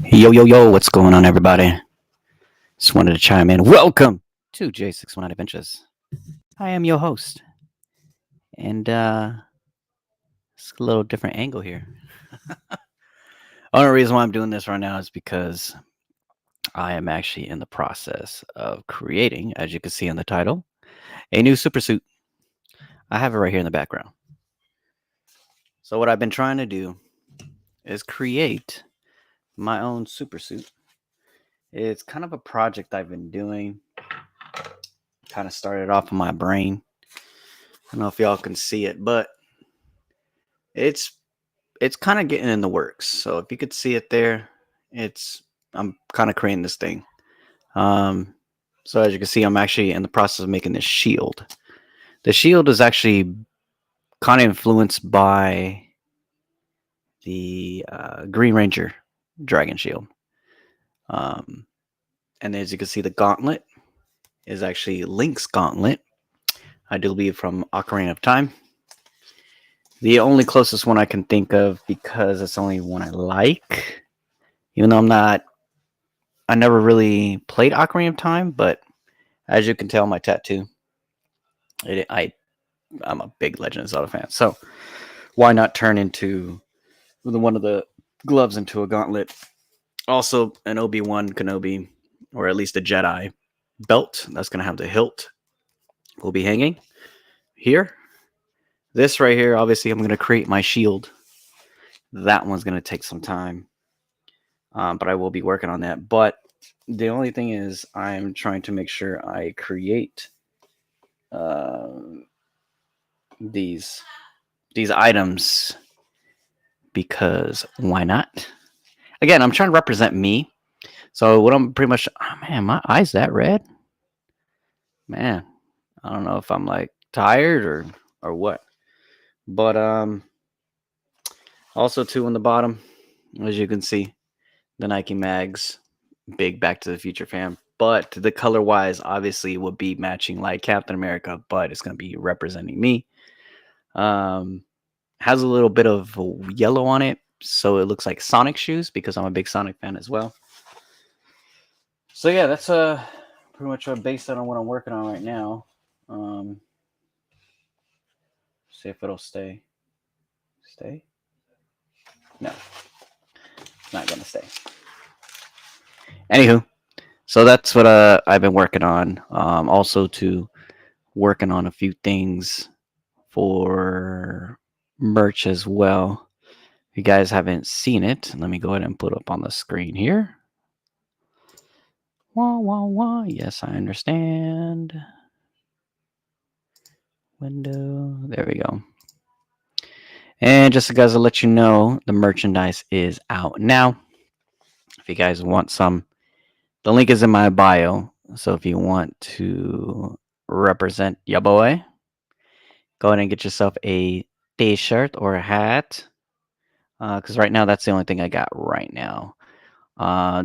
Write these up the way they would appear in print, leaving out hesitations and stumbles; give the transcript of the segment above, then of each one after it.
Yo, what's going on, everybody? Just wanted to chime in. Welcome to JAE6one9's. I am your host, and it's a little different angle here. Only reason why I'm doing this right now is because I am actually in the process of creating, as you can see in the title, a new super suit. I have it right here in the background. So, what I've been trying to do is create my own super suit. It's kind of a project I've been doing, kind of started off in my brain. I don't know if y'all can see it, but it's it's kind of getting in the works. So if you could see it there, it's I'm kind of creating this thing. Um, so as you can see, I'm actually in the process of making this shield. The shield is actually kind of influenced by the Green Ranger Dragon Shield. Um, and as you can see, the gauntlet is actually Link's gauntlet. I do believe from Ocarina of Time. The only closest one I can think of, because it's the only one I like, even though I never really played Ocarina of Time, but as you can tell, my tattoo, I'm a big Legend of Zelda fan. So why not turn into one of the gloves into a gauntlet? Also, an Obi-Wan Kenobi, or at least a Jedi belt that's going to have the hilt will be hanging here. This right here, obviously, I'm going to create my shield. That one's going to take some time, but I will be working on that. But the only thing is, I'm trying to make sure I create uh, these items, because why not? Again, I'm trying to represent me. So what I'm pretty much, oh man, my eyes that red, man. I don't know if I'm like tired or what, but also too on the bottom, as you can see, the Nike mags, big Back to the Future fan. But the color wise, obviously, would be matching like Captain America, but it's gonna be representing me. Um, has a little bit of yellow on it, so it looks like Sonic shoes, because I'm a big Sonic fan as well. So yeah, that's pretty much based on what I'm working on right now. Um, see if it'll stay. Stay? No, it's not gonna stay. Anywho, so that's what I've been working on. Also to working on a few things for merch as well. If you guys haven't seen it, let me go ahead and put up on the screen here. Wah wah wah. Yes, I understand. Window. There we go. And just guys to let you know, the merchandise is out now. If you guys want some, the link is in my bio. So if you want to represent your boy, go ahead and get yourself a t-shirt or a hat. Because right now that's the only thing I got right now.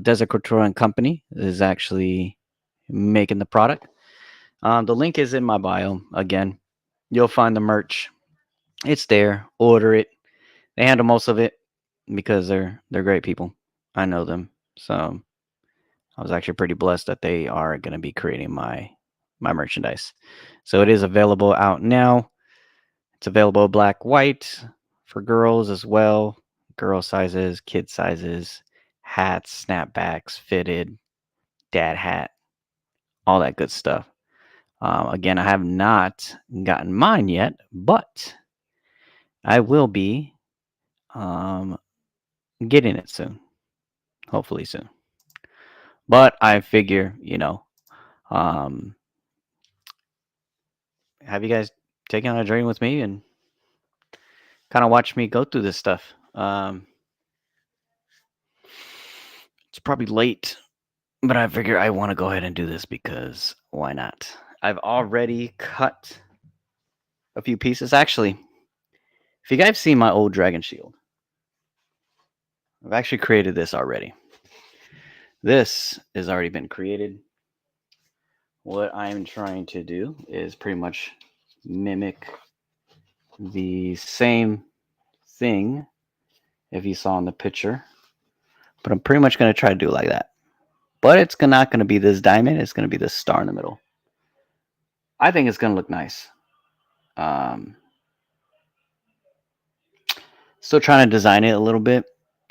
Desert Couture and Company is actually making the product. The link is in my bio. Again, you'll find the merch. It's there. Order it. They handle most of it because they're great people. I know them, so I was actually pretty blessed that they are going to be creating my merchandise. So it is available out now. It's available black, white for girls as well. Girl sizes, kid sizes, hats, snapbacks, fitted, dad hat, all that good stuff. Again, I have not gotten mine yet, but I will be um, getting it soon. Hopefully soon. But I figure, um, have you guys taken on a journey with me and kind of watch me go through this stuff? It's probably late, but I figure I want to go ahead and do this because why not? I've already cut a few pieces. Actually, if you guys see my old Dragon Shield, I've actually created this already. This has already been created. What I'm trying to do is pretty much mimic the same thing if you saw in the picture But I'm pretty much going to try to do it like that. But it's not going to be this diamond. It's going to be this star in the middle. I think it's going to look nice. Still trying to design it a little bit.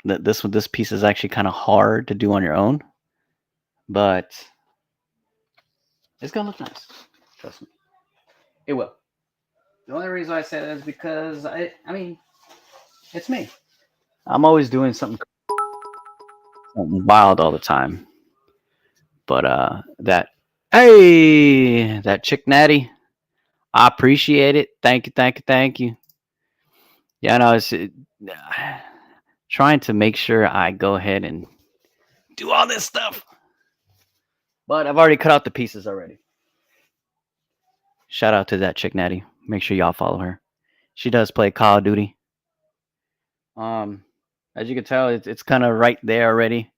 This piece is actually kind of hard to do on your own, but it's going to look nice. Trust me. It will. The only reason I say that is because I mean, it's me. I'm always doing something wild all the time. But that chick natty, I appreciate it. Thank you, thank you, thank you. Yeah, no, it's trying to make sure I go ahead and do all this stuff. But I've already cut out the pieces already. Shout out to that chick natty. Make sure y'all follow her. She does play Call of Duty. As you can tell, it's kind of right there already.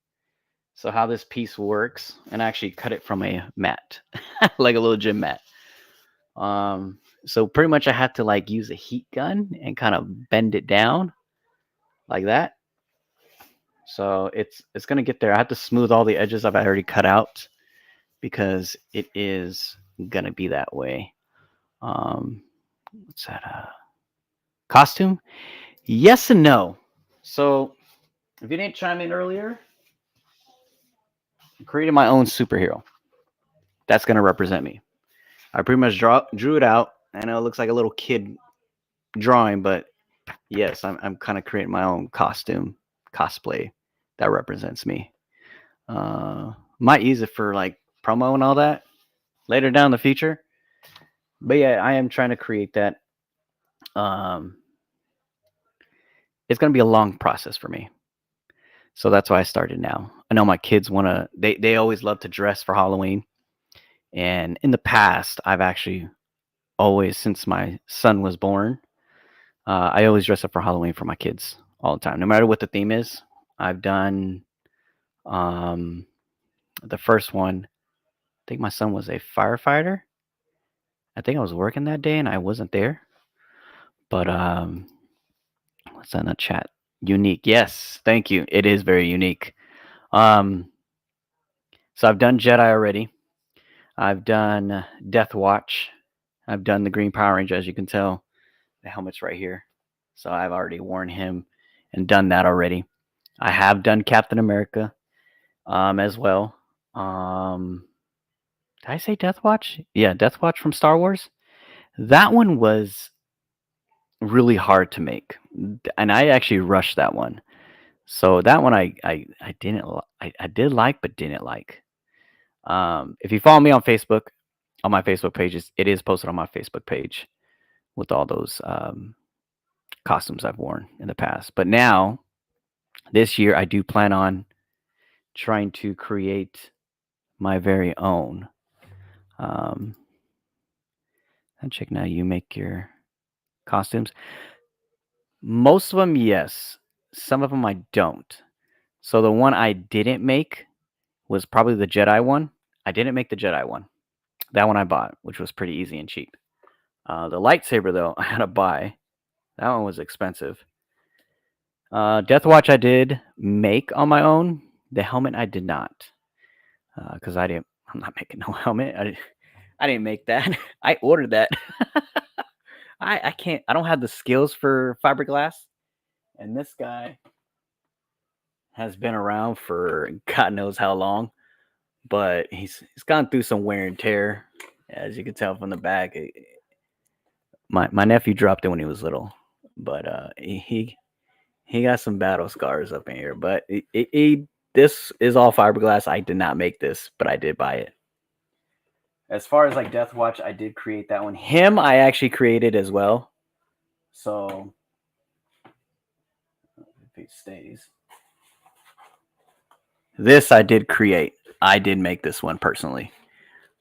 So how this piece works, and I actually cut it from a mat, like a little gym mat. So pretty much I had to like use a heat gun and kind of bend it down like that. So it's gonna get there. I have to smooth all the edges I've already cut out because it is gonna be that way. What's that? Costume? Yes and no. So if you didn't chime in earlier, I created my own superhero. That's gonna represent me. I pretty much drew it out. I know it looks like a little kid drawing, but yes, I'm kind of creating my own costume cosplay that represents me. Might use it for like promo and all that later down in the future. But yeah, I am trying to create that. It's gonna be a long process for me. So that's why I started now. I know my kids wanna they always love to dress for Halloween. And in the past, I've actually always, since my son was born, I always dress up for Halloween for my kids all the time, no matter what the theme is. I've done the first one. I think my son was a firefighter. I think I was working that day and I wasn't there. But what's that in the chat? Unique. Yes, thank you. It is very unique. So I've done Jedi already. I've done Death Watch. I've done the Green Power Ranger, as you can tell. The helmet's right here. So I've already worn him and done that already. I have done Captain America as well. Did I say Death Watch? Yeah, Death Watch from Star Wars. That one was really hard to make, and I actually rushed that one. So that one I didn't I did like but didn't like. If you follow me on Facebook, on my Facebook pages, it is posted on my Facebook page with all those costumes I've worn in the past. But now, this year, I do plan on trying to create my very own. And check now, you make your costumes. Most of them, yes. Some of them I don't. So the one I didn't make was probably the Jedi one. I didn't make the Jedi one. That one I bought, which was pretty easy and cheap. The lightsaber, though, I had to buy. That one was expensive. Death Watch I did make on my own. The helmet I did not, because I'm not making no helmet. I didn't make that. I ordered that. I can't. I don't have the skills for fiberglass. And this guy has been around for God knows how long, but he's gone through some wear and tear, as you can tell from the back. My nephew dropped it when he was little, but he got some battle scars up in here. But this is all fiberglass. I did not make this, but I did buy it. As far as like Death Watch, I did create that one. Him, I actually created as well. So if it stays, this I did create. I did make this one personally.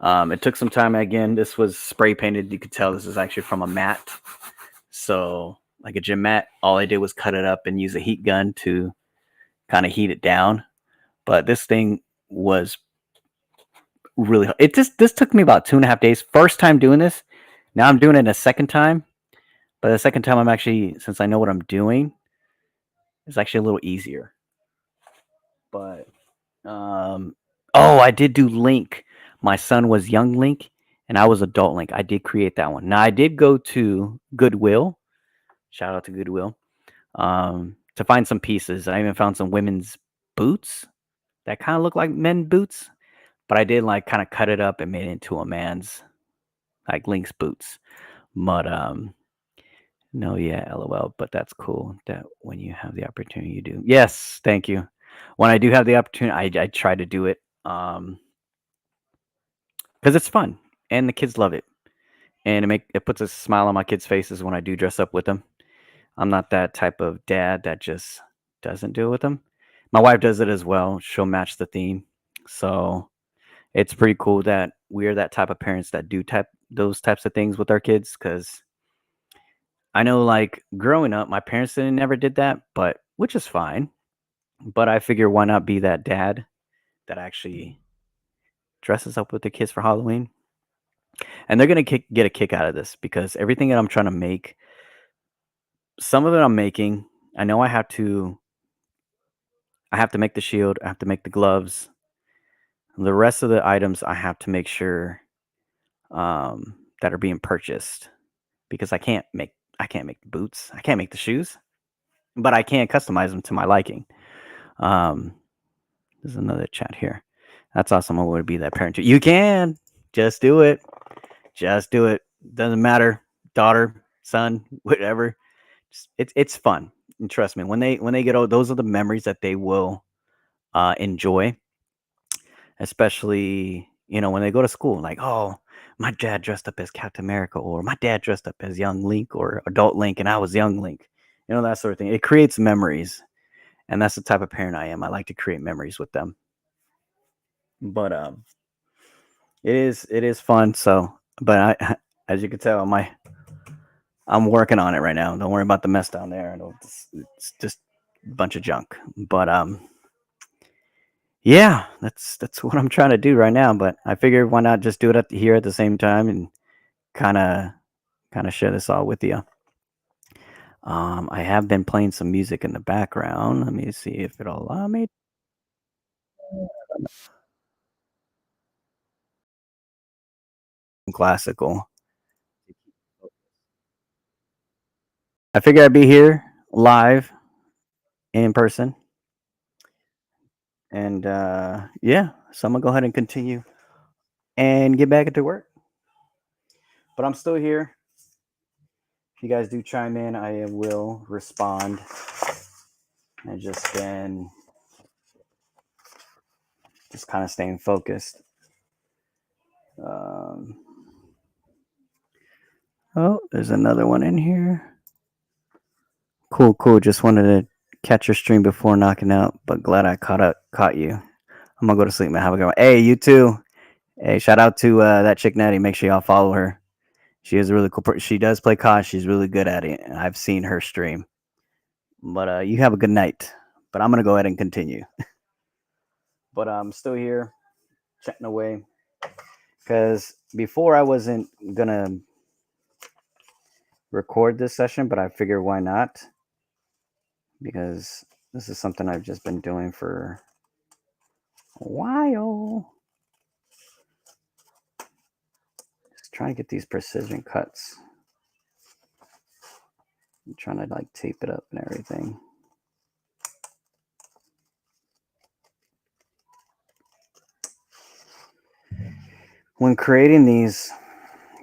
It took some time. Again, this was spray painted. You could tell this is actually from a mat. So like a gym mat, all I did was cut it up and use a heat gun to kind of heat it down. But this thing was really hard. This took me about 2.5 days. First time doing this. Now I'm doing it a second time. But the second time I'm actually, since I know what I'm doing, it's actually a little easier. But oh, I did do Link. My son was young Link, and I was adult Link. I did create that one. Now I did go to Goodwill. Shout out to Goodwill. To find some pieces. I even found some women's boots that kind of look like men boots, but I did like kind of cut it up and made it into a man's like Link's boots. But no, yeah, LOL. But that's cool that when you have the opportunity, you do. Yes, thank you. When I do have the opportunity, I try to do it. Because it's fun and the kids love it, and it puts a smile on my kids' faces when I do dress up with them. I'm not that type of dad that just doesn't do it with them. My wife does it as well. She'll match the theme, so it's pretty cool that we're that type of parents that do those types of things with our kids. Because I know, like growing up, my parents didn't never did that, but which is fine. But I figure why not be that dad that actually dresses up with the kids for Halloween, and they're gonna get a kick out of this because everything that I'm trying to make, some of it I'm making. I know I have to make the shield, I have to make the gloves. The rest of the items I have to make sure that are being purchased because I can't make the boots, I can't make the shoes, but I can customize them to my liking. Um, there's another chat here. That's awesome. I would be that parent too. You can just do it. Just do it. Doesn't matter, daughter, son, whatever. It's fun. And trust me, when they get old, those are the memories that they will enjoy. Especially when they go to school, like, oh, my dad dressed up as Captain America, or my dad dressed up as young Link or adult Link, and I was young Link. That sort of thing. It creates memories, and that's the type of parent I am. I like to create memories with them. But it is fun. So, but I, as you can tell, I'm working on it right now. Don't worry about the mess down there. It's just a bunch of junk. But yeah, that's what I'm trying to do right now. But I figured why not just do it here at the same time and kind of share this all with you. I have been playing some music in the background. Let me see if it'll allow me. Classical. I figured I'd be here live in person. And yeah, so I'm gonna go ahead and continue and get back into work. But I'm still here. If you guys do chime in, I will respond. I just been just kind of staying focused. Um, oh, there's another one in here. Cool, cool. Just wanted to catch your stream before knocking out, but glad I caught you. I'm gonna go to sleep, man. Have a good one. Hey, you too. Hey, shout out to that chick Natty. Make sure y'all follow her. She is a really cool. She does play COD. She's really good at it. I've seen her stream. But you have a good night. But I'm gonna go ahead and continue. But I'm still here, chatting away. Because before I wasn't gonna record this session, but I figured why not? Because this is something I've just been doing for a while. Just trying to get these precision cuts. I'm trying to like tape it up and everything. When creating these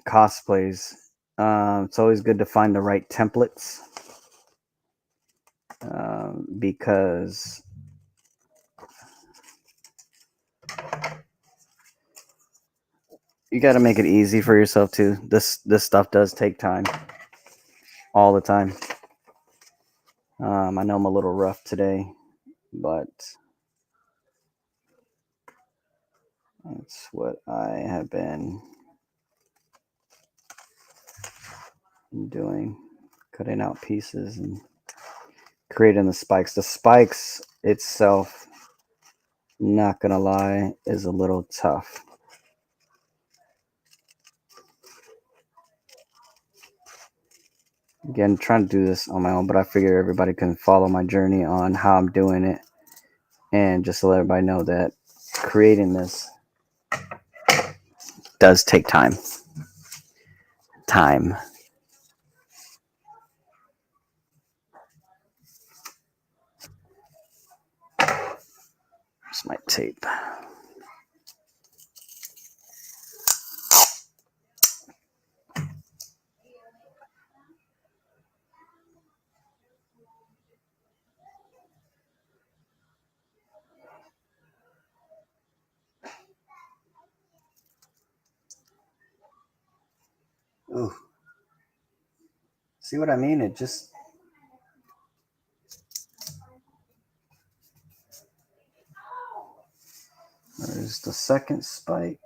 cosplays, it's always good to find the right templates because you got to make it easy for yourself too. This stuff does take time, all the time. I know I'm a little rough today, but that's what I have been doing, cutting out pieces and creating the spikes. The spikes itself, not gonna lie, is a little tough. Again, trying to do this on my own, but I figure everybody can follow my journey on how I'm doing it And just to let everybody know that creating this does take time. Here's my tape. Ooh. See what I mean? It just... There's the second spike.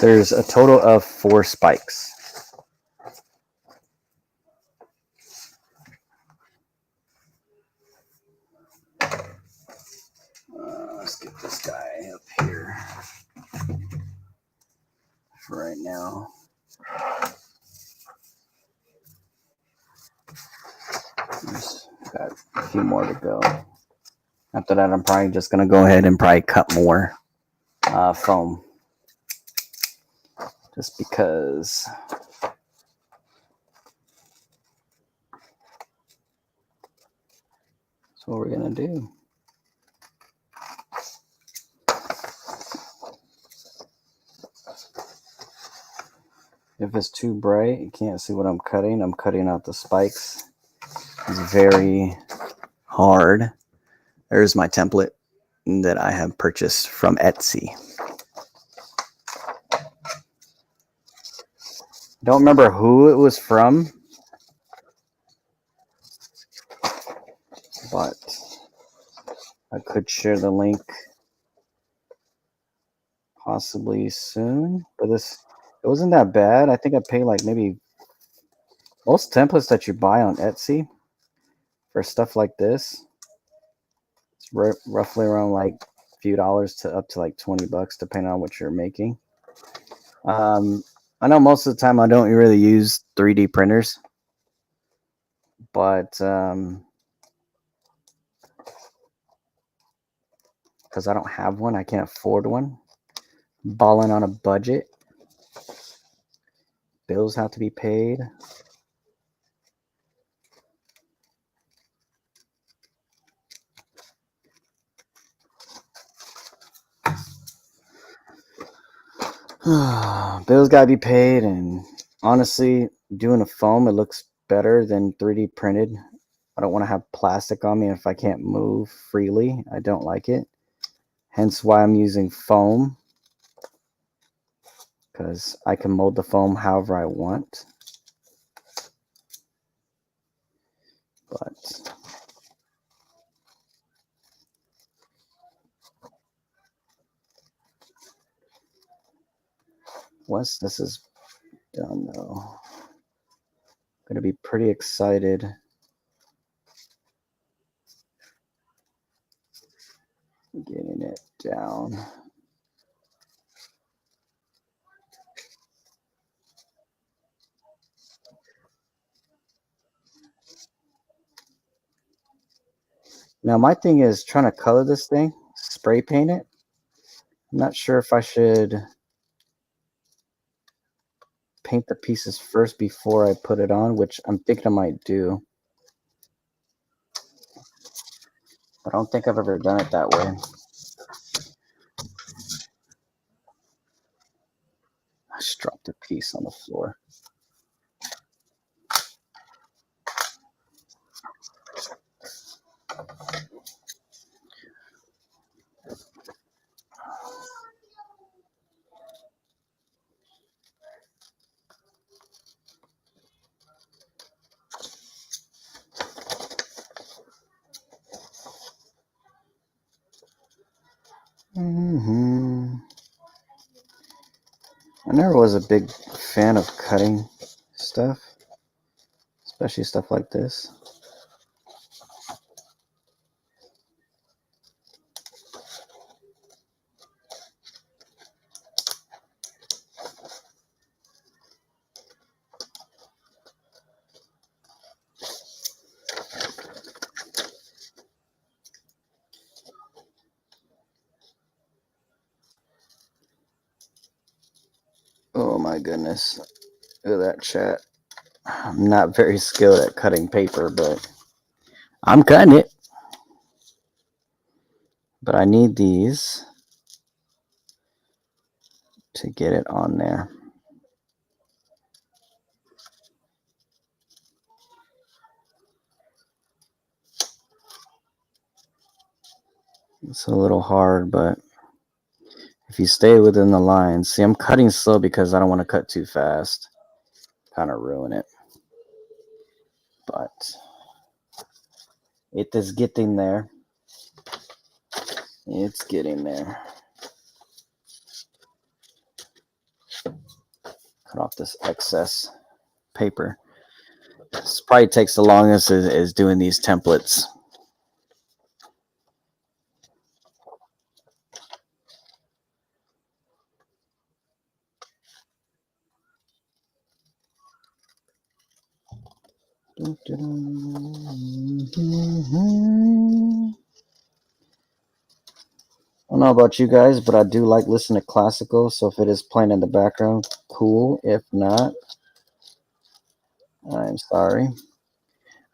There's a total of 4 spikes. Let's get this guy up here for right now. Just got a few more to go. After that, I'm probably just going to go ahead and probably cut more foam. Just because that's what we're going to do. If it's too bright, you can't see what I'm cutting. I'm cutting out the spikes. It's very hard. There's my template that I have purchased from Etsy. Don't remember who it was from, but I could share the link possibly soon. But it wasn't that bad. I think I paid like maybe most templates that you buy on Etsy for stuff like this. It's roughly around like a few dollars to up to like $20 depending on what you're making. I know most of the time I don't really use 3D printers, but because I don't have one, I can't afford one. Balling on a budget. Bills have to be paid. Bills gotta be paid, and honestly, doing a foam, it looks better than 3D printed. I don't want to have plastic on me if I can't move freely. I don't like it. Hence why I'm using foam, because I can mold the foam however I want. But once this is done, though, I'm going to be pretty excited getting it down. Now, my thing is trying to color this thing, spray paint it. I'm not sure if I should paint the pieces first before I put it on, which I'm thinking I might do. I don't think I've ever done it that way. I just dropped a piece on the floor. I never was a big fan of cutting stuff, especially stuff like this. Oh my goodness. Look at that chat. I'm not very skilled at cutting paper, but I'm cutting it. But I need these to get it on there. It's a little hard, but if you stay within the lines, see, I'm cutting slow because I don't want to cut too fast, kind of ruin it. But it is getting there. It's getting there. Cut off this excess paper. This probably takes the longest is doing these templates. I don't know about you guys, but I do like listening to classical, so if it is playing in the background, cool. If not, I'm sorry.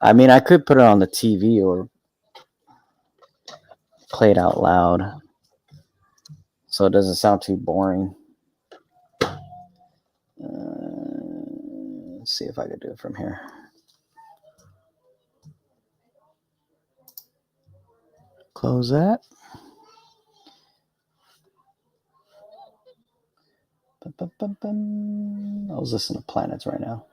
I mean, I could put it on the TV or play it out loud so it doesn't sound too boring. Let's see if I could do it from here. Close that. I was listening to Planets right now.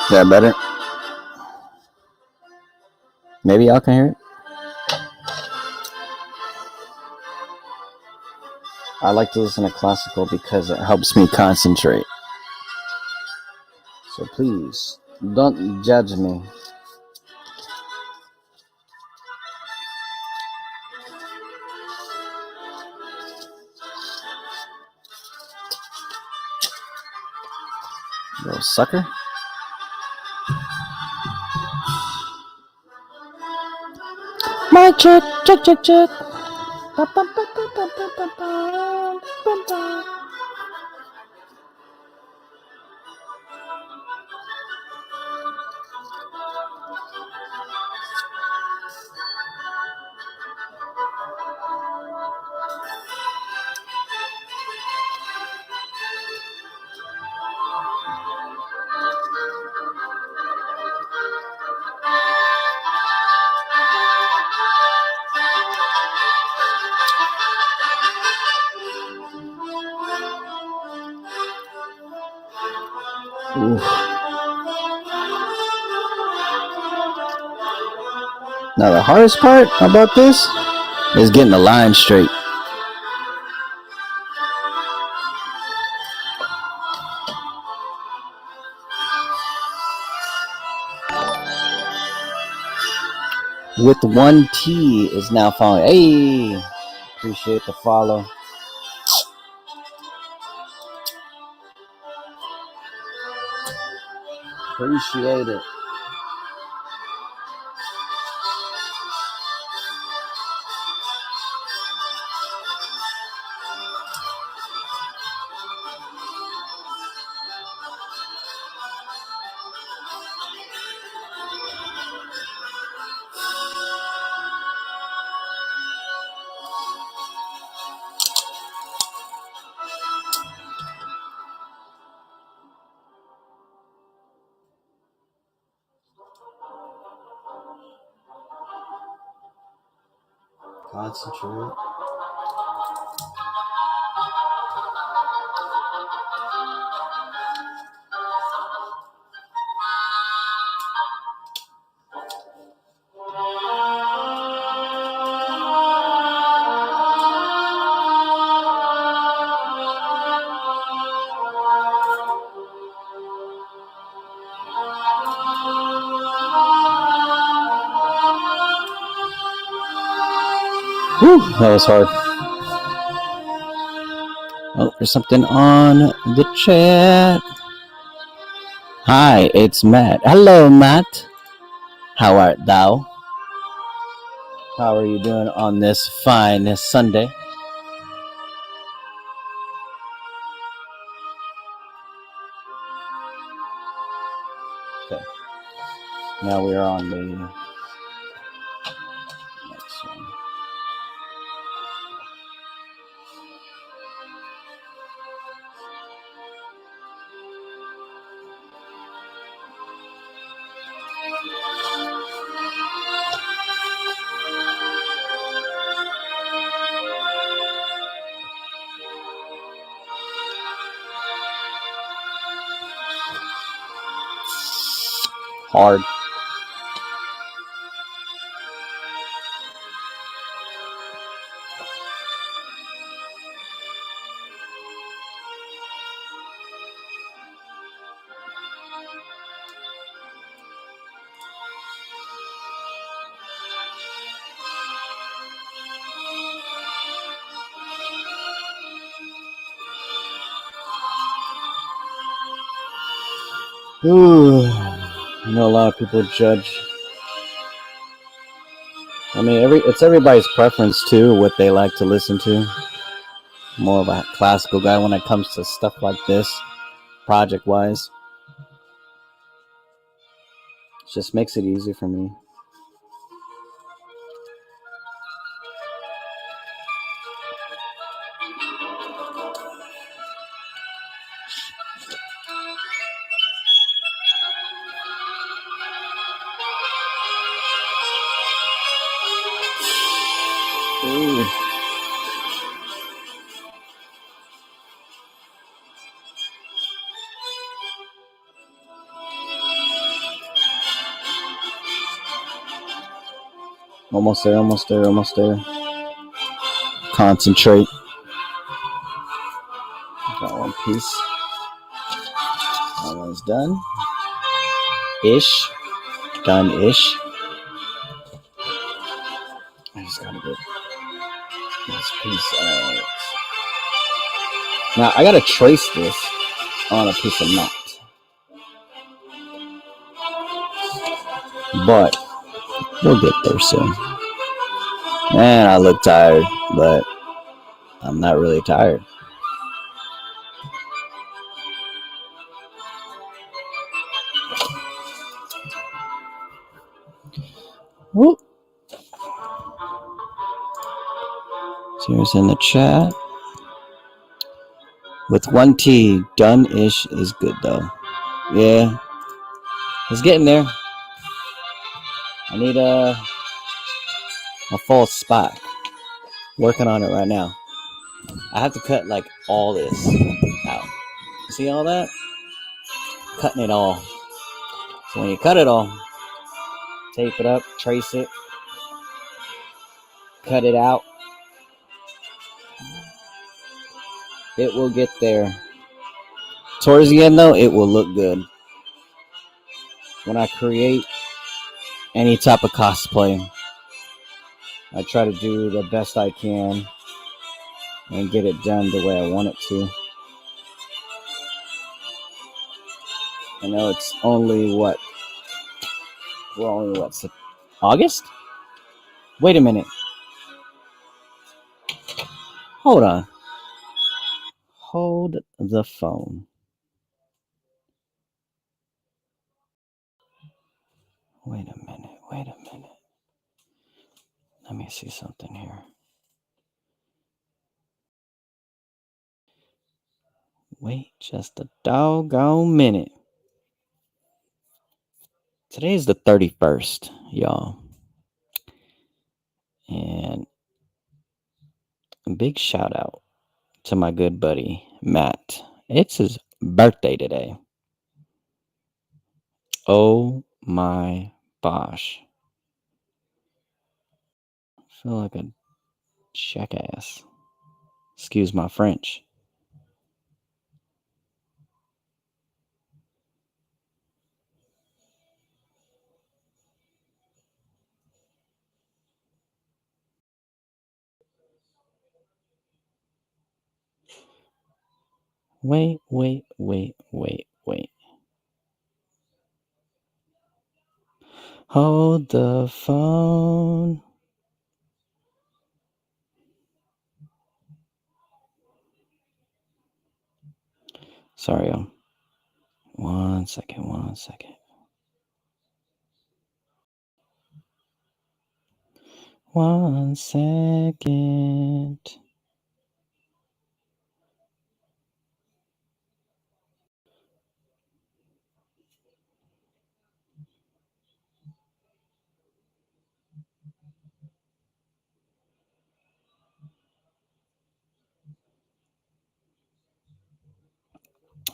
Is that better? Maybe y'all can hear it. I like to listen to classical because it helps me concentrate. So please, don't judge me. Little sucker. Mic check, check, check, check. Oof. Now the hardest part about this is getting the line straight. With one T is now following. Hey, appreciate the follow. Appreciate it. Concentrate. Whew, that was hard. Oh, there's something on the chat. Hi, it's Matt. Hello, Matt. How art thou? How are you doing on this fine Sunday? Okay. Now we are on the next one. Hard. Ooh, I know a lot of people judge. I mean, it's everybody's preference too, what they like to listen to. More of a classical guy when it comes to stuff like this, project-wise. It just makes it easy for me. Ooh. Almost there, almost there, almost there. Concentrate. Got one piece. That one's done. Ish. Done-ish. I just gotta get this piece out. Now, I gotta trace this on a piece of mat. But we'll get there soon. Man, I look tired, but I'm not really tired. Whoop. Cheers in the chat. With one T, done-ish is good though. Yeah, it's getting there. I need a false spot. Working on it right now. I have to cut like all this out. See all that? Cutting it all. So when you cut it all, tape it up, trace it, cut it out. It will get there. Towards the end though, it will look good. When I create any type of cosplay, I try to do the best I can and get it done the way I want it to. I know it's only what? We're only what? August? Wait a minute. Hold on. Hold the phone. Wait a minute. Wait a minute. Let me see something here. Wait just a doggone minute. Today is the 31st, y'all. And a big shout out to my good buddy, Matt. It's his birthday today. Oh my gosh. I feel like a jackass. Excuse my French. Wait. Hold the phone. Sorry, y'all. One second.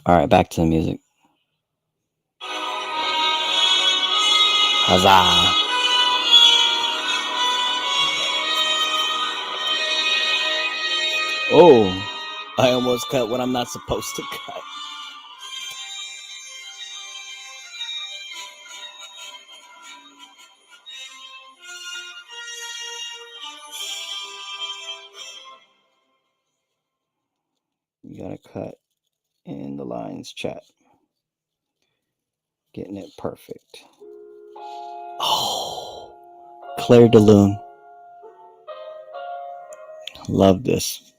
All right, back to the music. Huzzah! Oh, I almost cut what I'm not supposed to cut. You gotta cut in the lines, chat. Getting it perfect. Oh, Claire de Lune. Love this.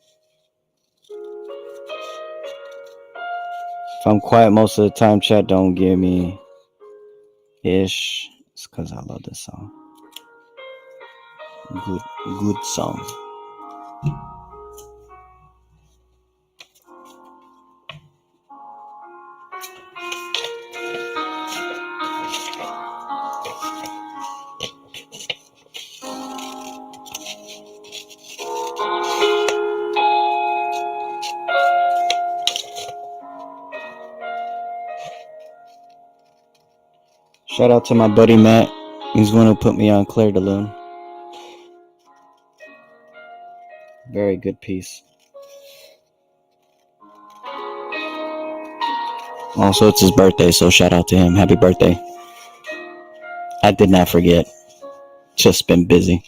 If I'm quiet most of the time, chat, don't give me ish. It's because I love this song. Good song. Shout out to my buddy Matt. He's the one who put me on Claire de Lune. Very good piece. Also, it's his birthday, so shout out to him. Happy birthday. I did not forget. Just been busy.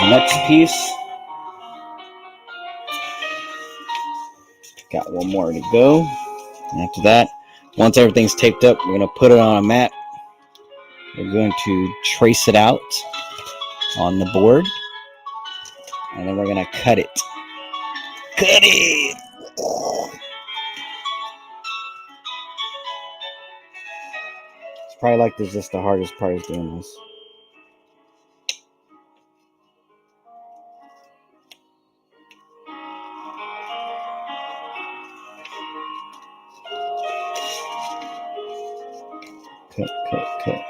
Next piece. Got one more to go. And after that, once everything's taped up, we're going to put it on a mat. We're going to trace it out on the board. And then we're going to cut it. Cut it! It's probably like this, just the hardest part is doing this. Cut.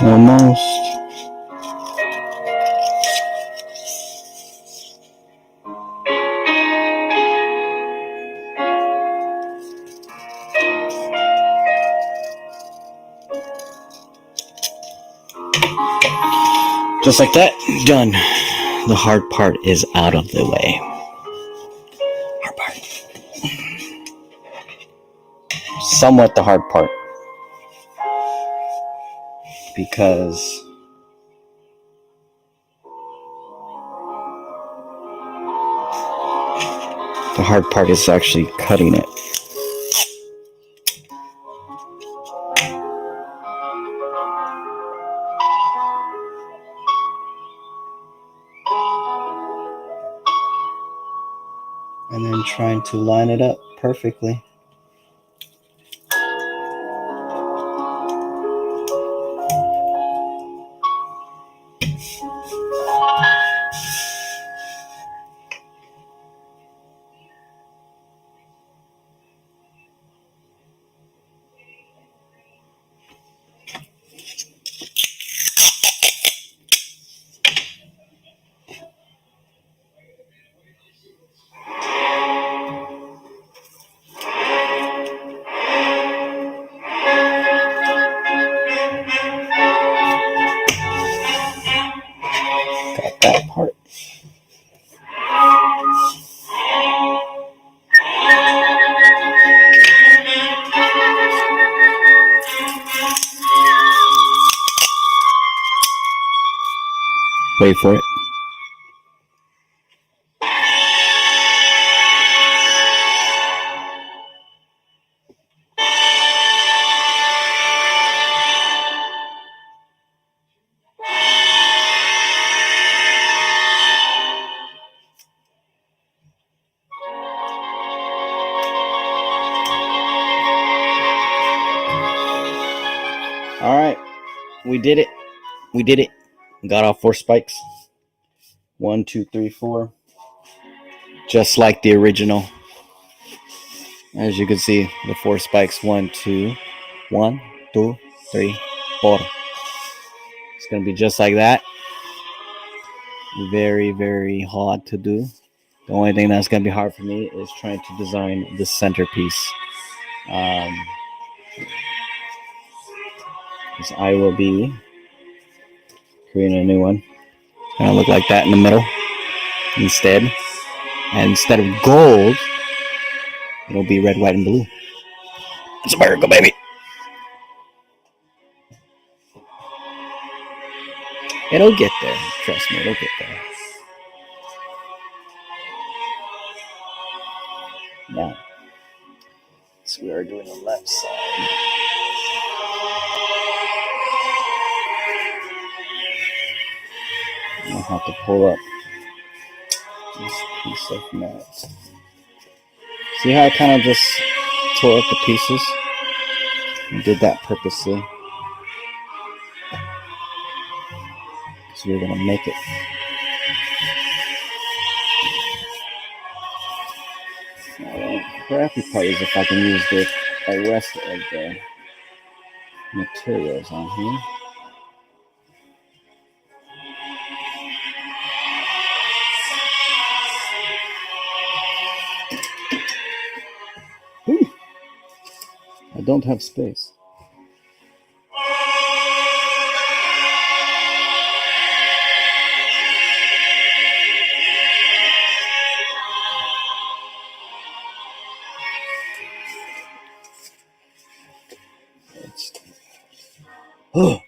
Almost. Just like that, done. The hard part is out of the way. Hard part. Somewhat the hard part. Because the hard part is actually cutting it. And then trying to line it up perfectly. Got that part. Wait for it. All right, we did it. We did it. Got all 4 spikes. 1, 2, 3, 4. Just like the original. As you can see, the 4 spikes. 1, 2, 1, 2, 3, 4. It's gonna be just like that. Very, very hard to do. The only thing that's gonna be hard for me is trying to design the centerpiece. Because I will be creating a new one. It's gonna look like that in the middle instead. And instead of gold, it'll be red, white, and blue. It's America, baby. It'll get there. Trust me, it'll get there. Now, so we are doing the left side. I'll have to pull up this piece of mat. See how I kind of just tore up the pieces? I did that purposely. Because we're going to make it. The crappy part is if I can use the rest of the materials on here. Ooh, I don't have space. Oh,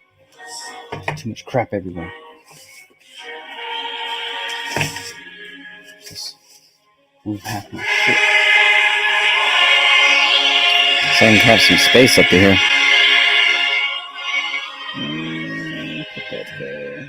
too much crap everywhere. Just move half my shit. So I can have some space up to here. Put that there.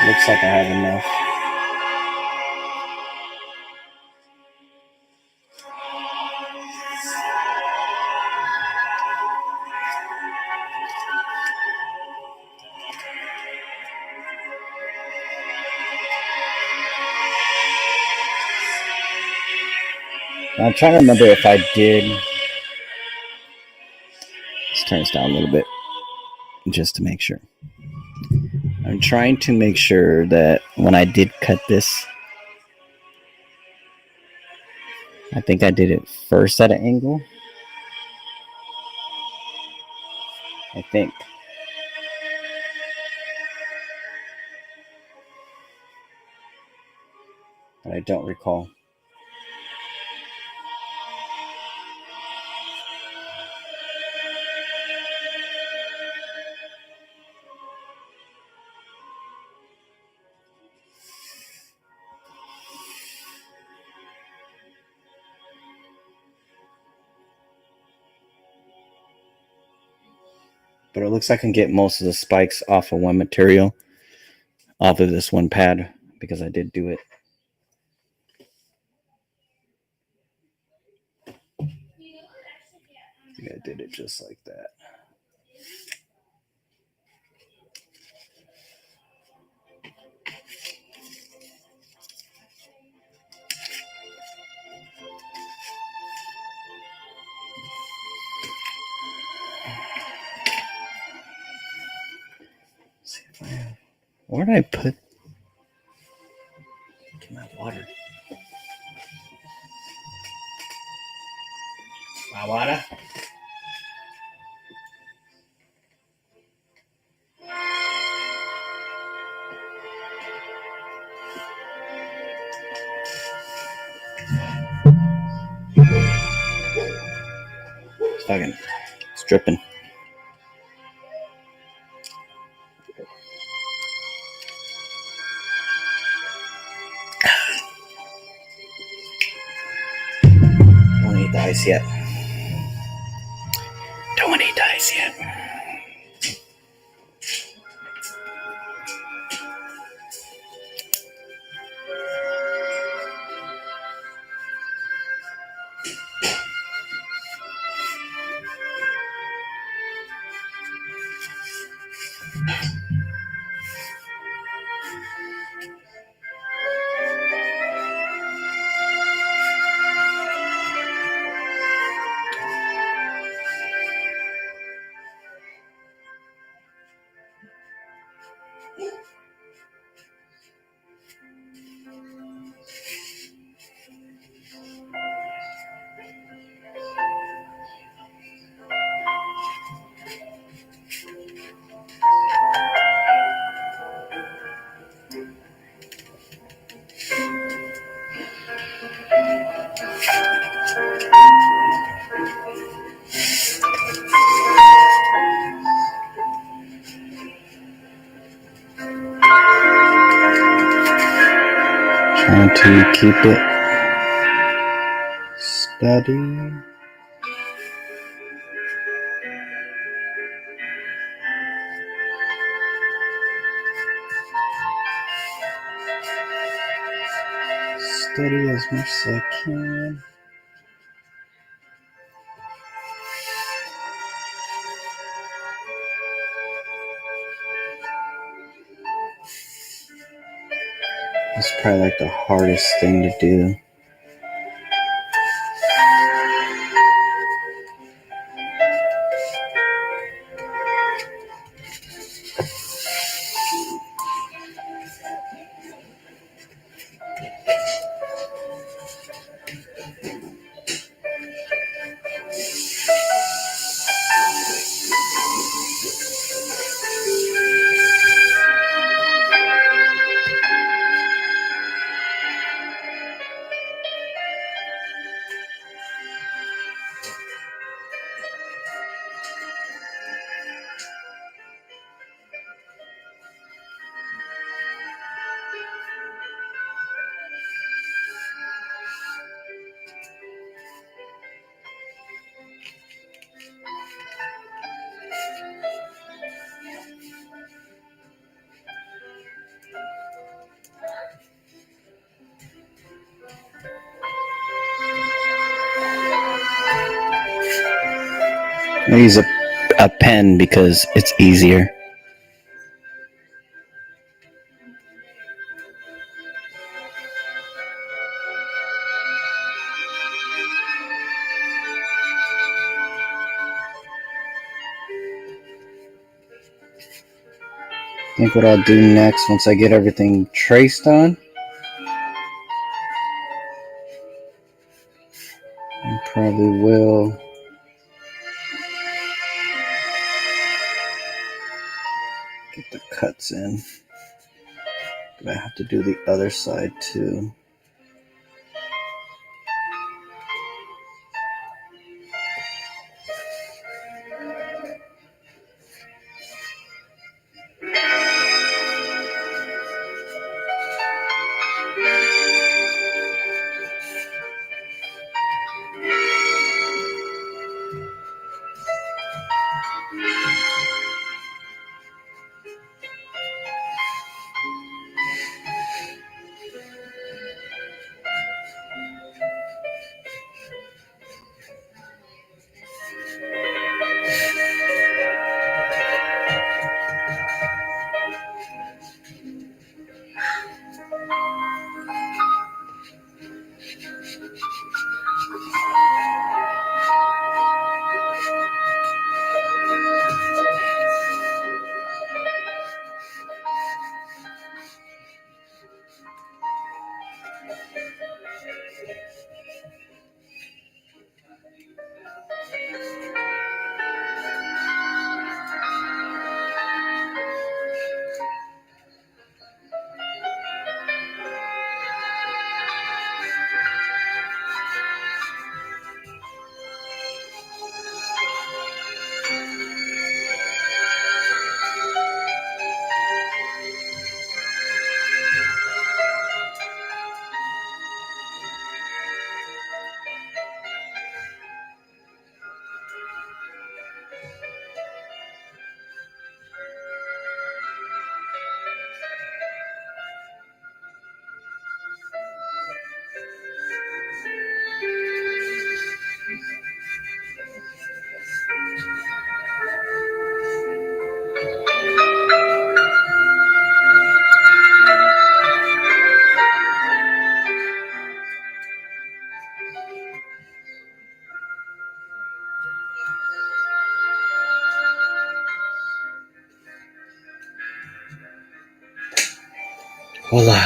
Looks like I have enough. I'm trying to remember if I did. Let's turn this down a little bit just to make sure. I'm trying to make sure that when I did cut this, I think I did it first at an angle. I think. But I don't recall. But it looks like I can get most of the spikes off of one material, off of this one pad, because I did do it. I think I did it just like that. Let's see if I have. Where did I put my water? My water? It's dripping. Don't need the ice yet. Don't need the ice yet. Trying to keep it steady. Steady as much as I can. It's probably like the hardest thing to do. I use a pen because it's easier. think what I'll do next, once I get everything traced on, I probably will get the cuts in. But I have to do the other side too. Voila.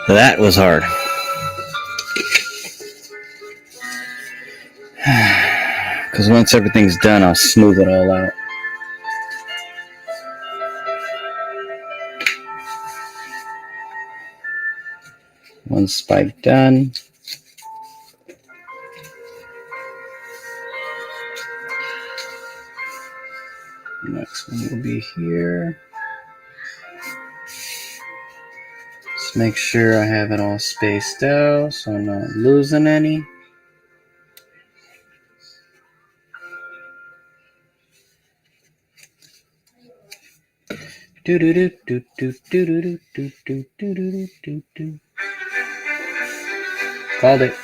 That was hard. Because once everything's done, I'll smooth it all out. One spike done. Next one will be here. Just make sure I have it all spaced out so I'm not losing any. Do do do do do do do do do do do do do. Called it.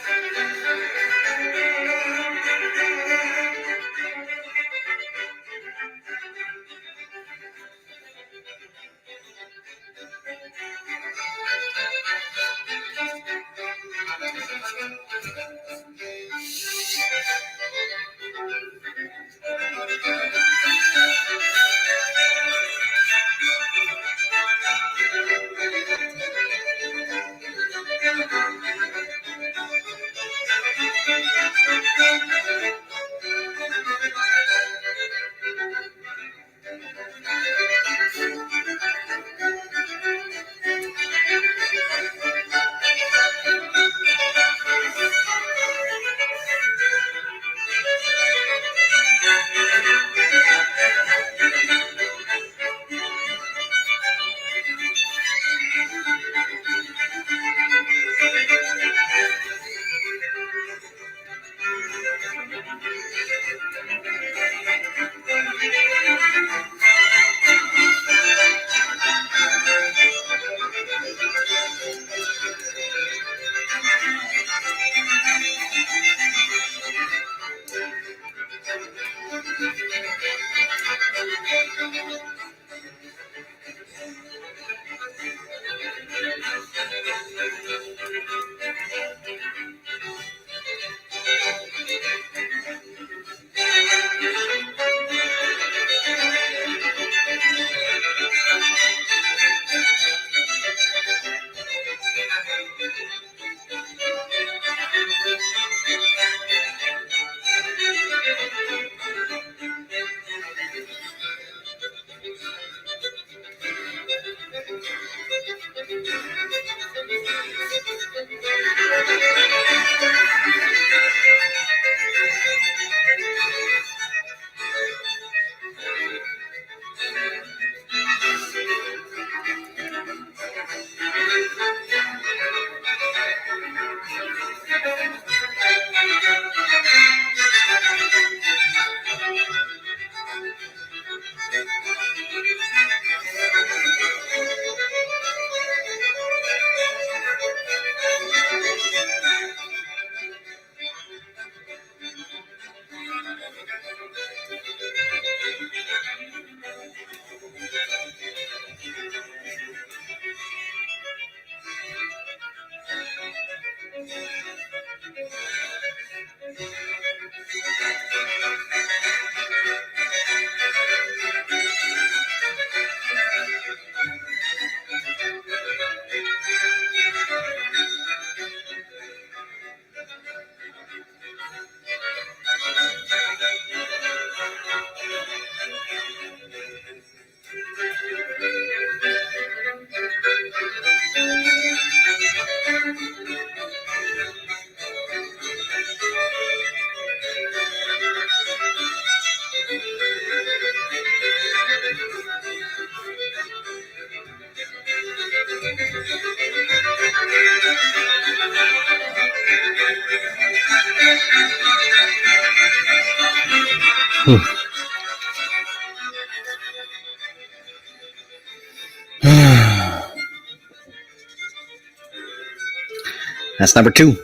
That's number 2.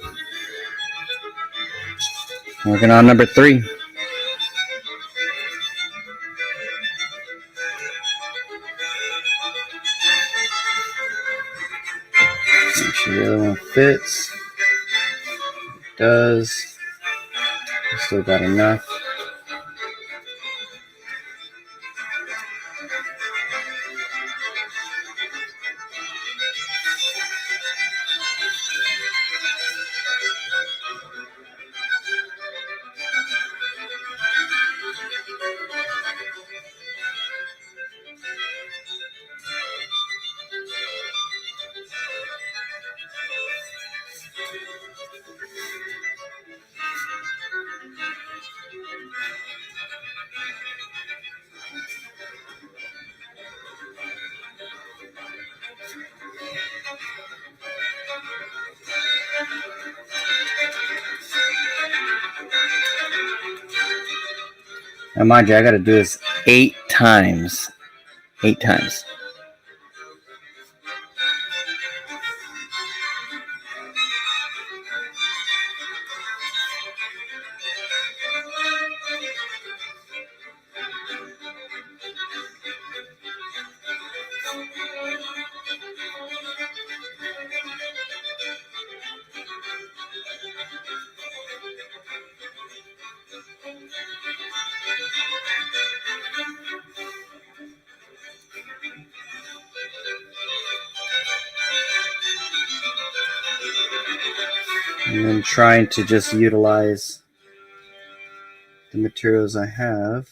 Working on number 3. Make sure the other one fits. It does. Still got enough. Now, mind you, I got to do this 8 times. 8 times. And then trying to just utilize the materials I have.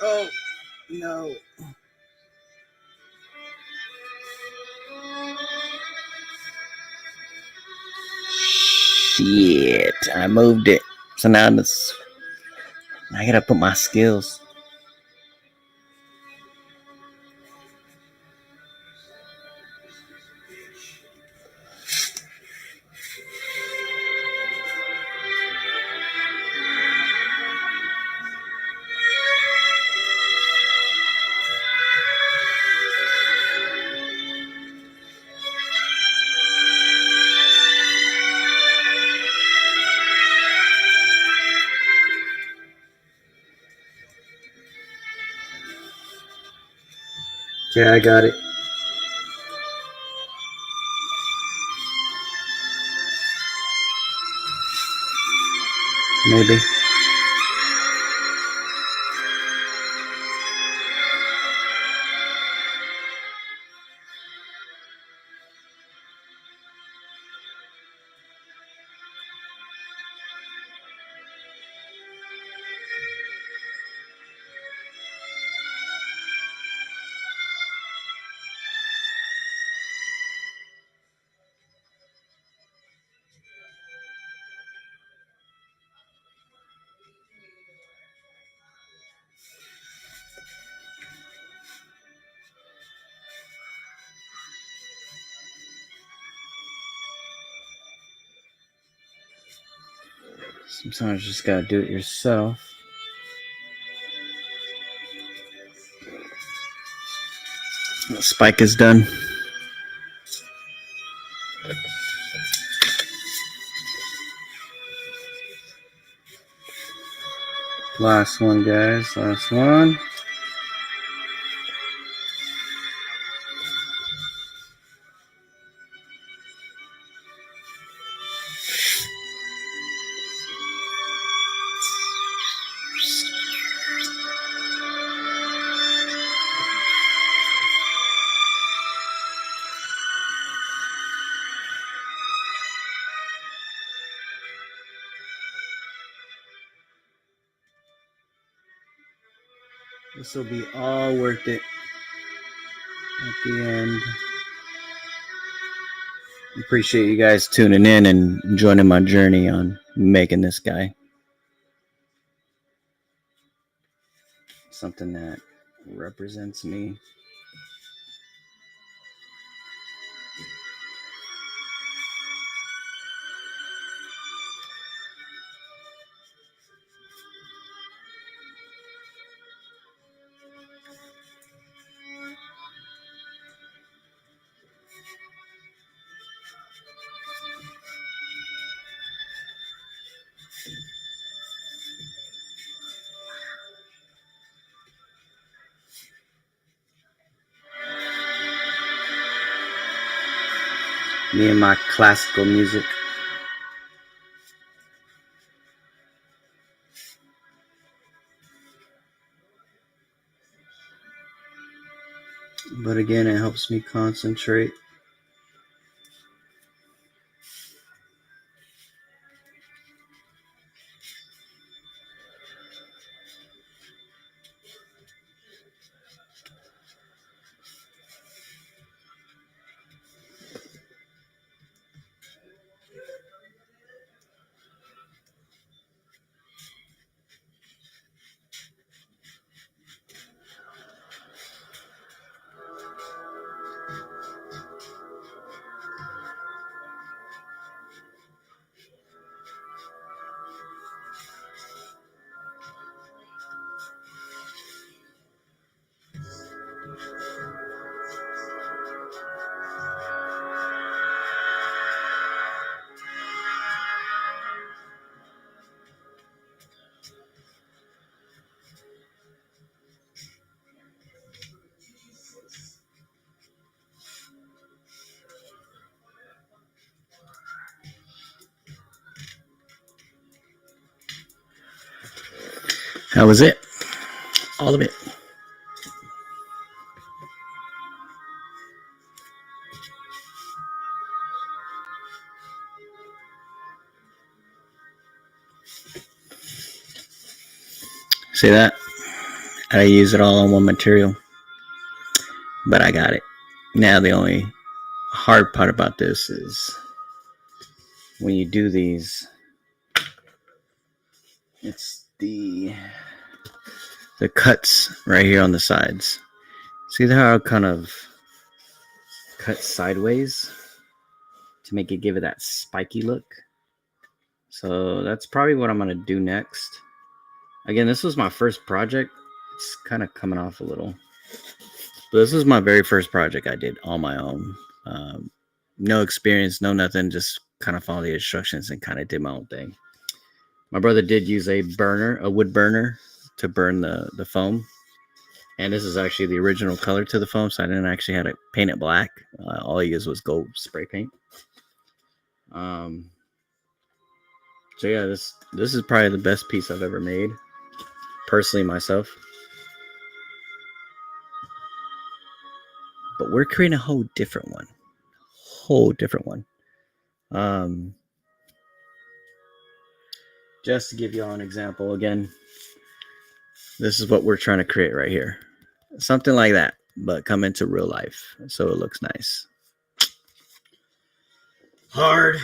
Oh, no. Shit, I moved it. So now I gotta put my skills. Okay, I got it. Maybe. Sometimes you just gotta do it yourself. The spike is done. Last one, guys. Last one. This will be all worth it at the end. Appreciate you guys tuning in and joining my journey on making this guy something that represents me. Me and my classical music. But again, it helps me concentrate. That was it. All of it. See that? I use it all on one material. But I got it. Now the only hard part about this is when you do these, it's the cuts right here on the sides. See how I kind of cut sideways to make it give it that spiky look? So that's probably what I'm going to do next. Again, this was my first project. It's kind of coming off a little. But this was my very first project I did on my own. No experience, no nothing. Just kind of followed the instructions and kind of did my own thing. My brother did use a wood burner to burn the foam. And this is actually the original color to the foam, so I didn't actually have to paint it black. All I used was gold spray paint. So yeah, this is probably the best piece I've ever made, personally myself. But we're creating a whole different one. Just to give you all an example, again, this is what we're trying to create right here. Something like that, but come into real life, so it looks nice. Hard,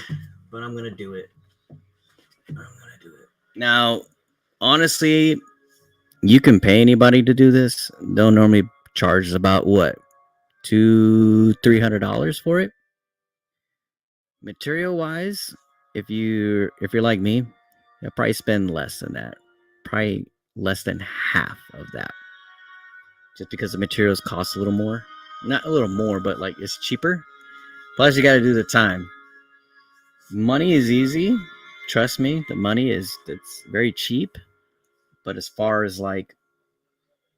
but I'm gonna do it. Now, honestly, you can pay anybody to do this. They'll normally charge about what, $200-$300 for it. Material wise, if you're like me, you'll probably spend less than that. Probably less than half of that. Just because the materials cost a little more. Not a little more, but like it's cheaper. Plus you got to do the time. Money is easy. Trust me, the money it's very cheap. But as far as like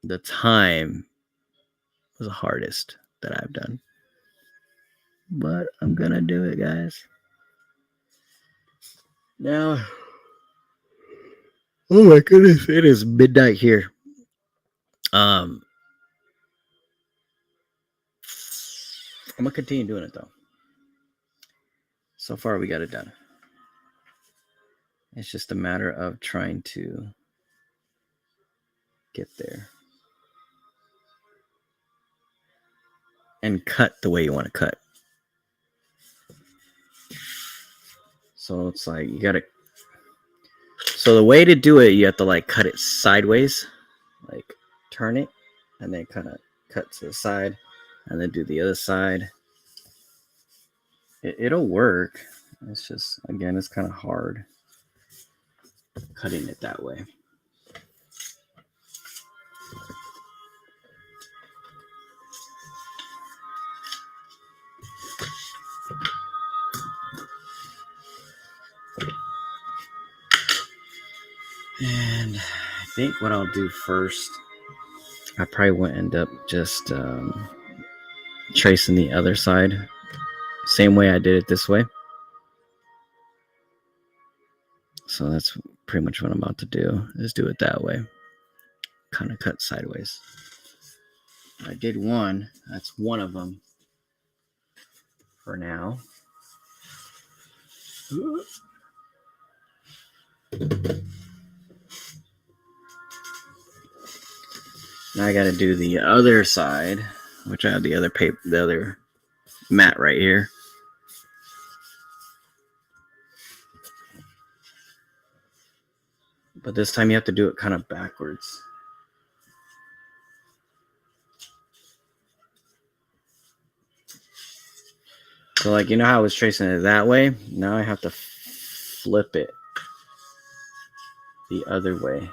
the time was the hardest that I've done. But I'm gonna do it, guys. Now, oh my goodness, it is midnight here. I'm gonna continue doing it though. So far we got it done. It's just a matter of trying to get there and cut the way you want to cut. So it's like you gotta, so the way to do it, you have to like cut it sideways, like turn it and then kind of cut to the side and then do the other side. It'll work. It's just, again, it's kind of hard cutting it that way. And I think what I'll do first, I probably won't end up just tracing the other side. Same way I did it this way. So that's pretty much what I'm about to do, is do it that way. Kind of cut sideways. I did one. That's one of them for now. Now I got to do the other side, which I have the other paper, the other mat right here. But this time you have to do it kind of backwards. So like, you know how I was tracing it that way? Now I have to flip it the other way.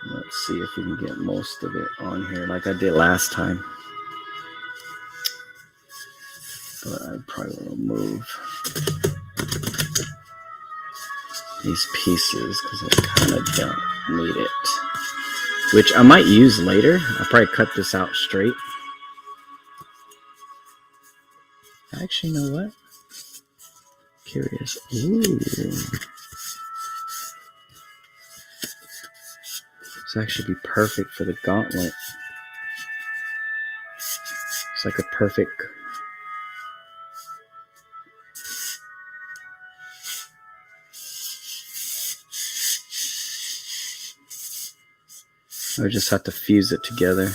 Let's see if we can get most of it on here like I did last time. But I probably will move these pieces because I kind of don't need it. Which I might use later. I'll probably cut this out straight. Actually, you know what? Curious. Ooh. This actually be perfect for the gauntlet. It's like a perfect. I just have to fuse it together.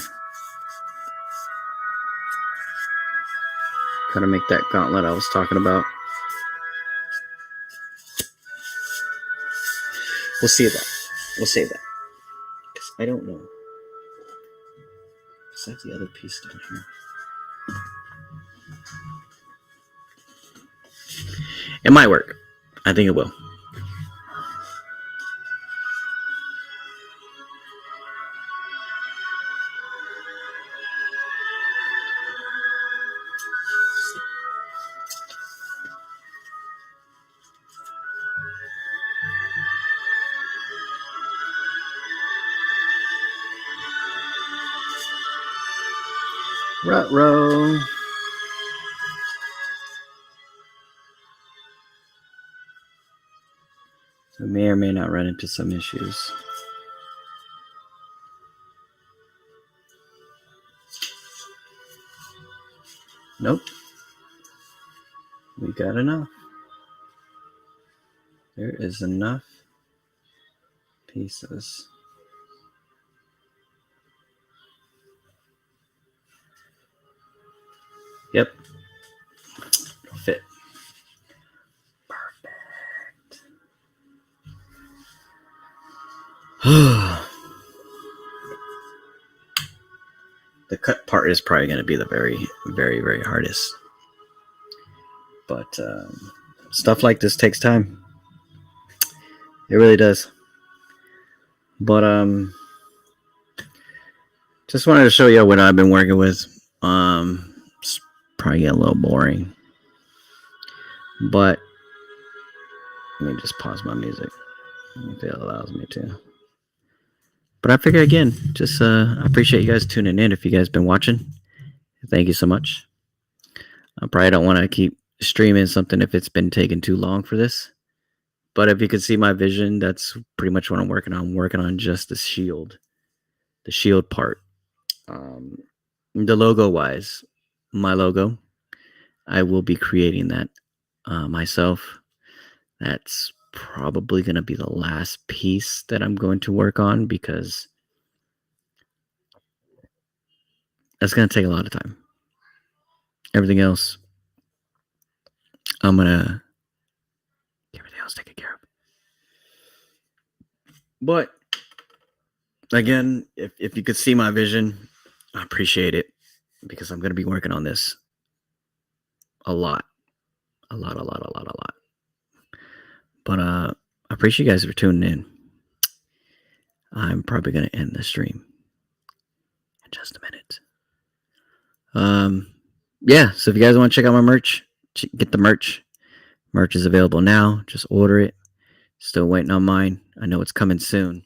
Kind of make that gauntlet I was talking about. We'll see that. We'll save that. Because I don't know. Besides the other piece down here. It might work. I think it will. Ruh-roh. So we may or may not run into some issues. Nope. We got enough. There is enough pieces. Yep. It'll fit. Perfect. The cut part is probably going to be the very, very, very hardest. But stuff like this takes time. It really does. But just wanted to show you what I've been working with. It's probably get a little boring. But Let me just pause my music if it allows me to. But I figure again, just I appreciate you guys tuning in. If you guys been watching, thank you so much. I probably don't want to keep streaming something if it's been taking too long for this. But if you can see my vision, that's pretty much what I'm working on. I'm working on just the shield part. The logo wise, my logo, I will be creating that myself. That's probably going to be the last piece that I'm going to work on because that's going to take a lot of time. Everything else, I'm going to get everything else taken care of. But again, if you could see my vision, I appreciate it because I'm going to be working on this a lot. But I appreciate you guys for tuning in. I'm probably going to end the stream in just a minute. Yeah, so if you guys want to check out my merch, get the merch. Merch is available now. Just order it. Still waiting on mine. I know it's coming soon.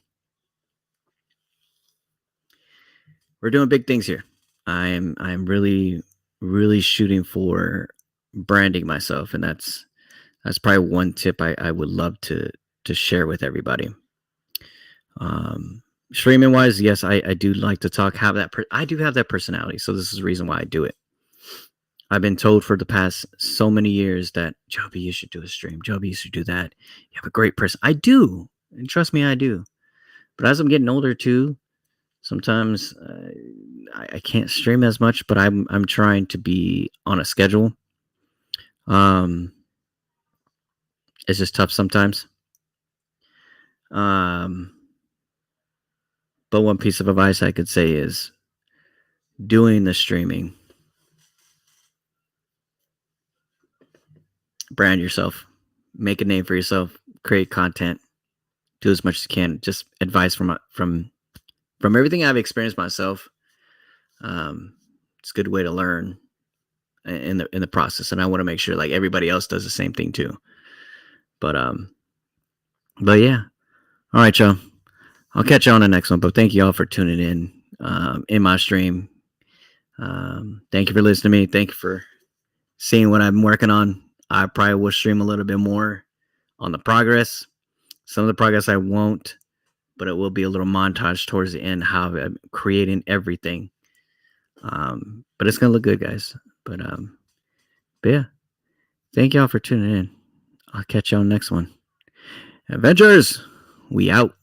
We're doing big things here. I'm really shooting for branding myself, and that's probably one tip I would love to share with everybody. Streaming wise, yes, I do like to talk. I do have that personality, so this is the reason why I do it. I've been told for the past so many years that Joby, you should do a stream. Joby, you should do that. You have a great person. I do, and trust me, I do. But as I'm getting older too, sometimes I can't stream as much. But I'm trying to be on a schedule. It's just tough sometimes. But one piece of advice I could say is doing the streaming. Brand yourself, make a name for yourself, create content, do as much as you can. Just advice from everything I've experienced myself. It's a good way to learn in the process, and I want to make sure like everybody else does the same thing too. But yeah, all right, y'all. I'll catch you on the next one. But thank you all for tuning in my stream. Thank you for listening to me. Thank you for seeing what I'm working on. I probably will stream a little bit more on the progress. Some of the progress I won't, but it will be a little montage towards the end how I'm creating everything. But it's gonna look good, guys. But yeah, thank y'all for tuning in. I'll catch y'all next one. Adventures, we out.